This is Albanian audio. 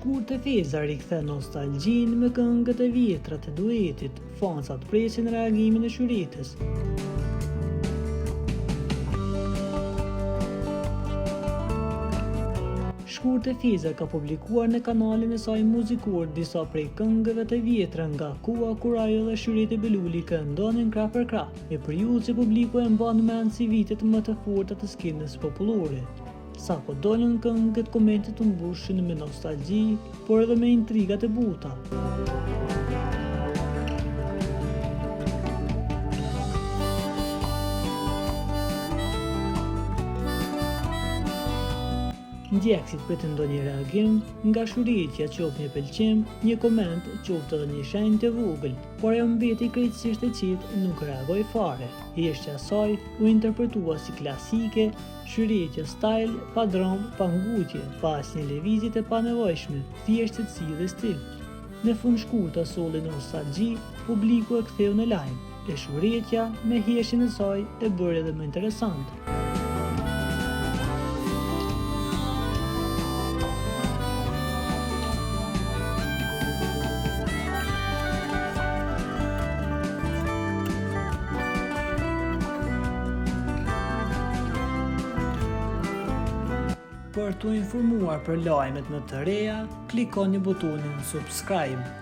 Shkurtë Feza rikthen nostalgjinë me këngët e vjetra të duetit, fansat presin reagimin e Shyritës. Shkurtë Feza ka publikuar në kanalin e saj muzikor disa prej këngëve të vjetra nga koha kur ajo dhe Shyriti Beluli këndonin krah për krah, e periudhë që publiku e mban mend si vitet më të forta të skenës popullore. Sa po dolën këngët, komentet u mbushin me nostalgji, por edhe me intriga të buta. Ndjekësit pretendojnë një reagim nga Shyritja, qoftë një pëlqim, një koment, qoftë edhe një shenjë të vogël, por ajo mbeti krejtësisht e qetë, nuk reagoi fare. Heshtja e saj u interpretua si klasike, Shyritja style, pa dram, pa ngutje, pa asnjë lëvizje të panevojshme, thjesht secili dhe stil. Në fund shkurta solli nostalgji, publiku e ktheu në lajm, e Shyritja me heshtjen e saj e bëri edhe më interesant. Për t'u informuar për lajmet më të reja, klikoni butonin subscribe.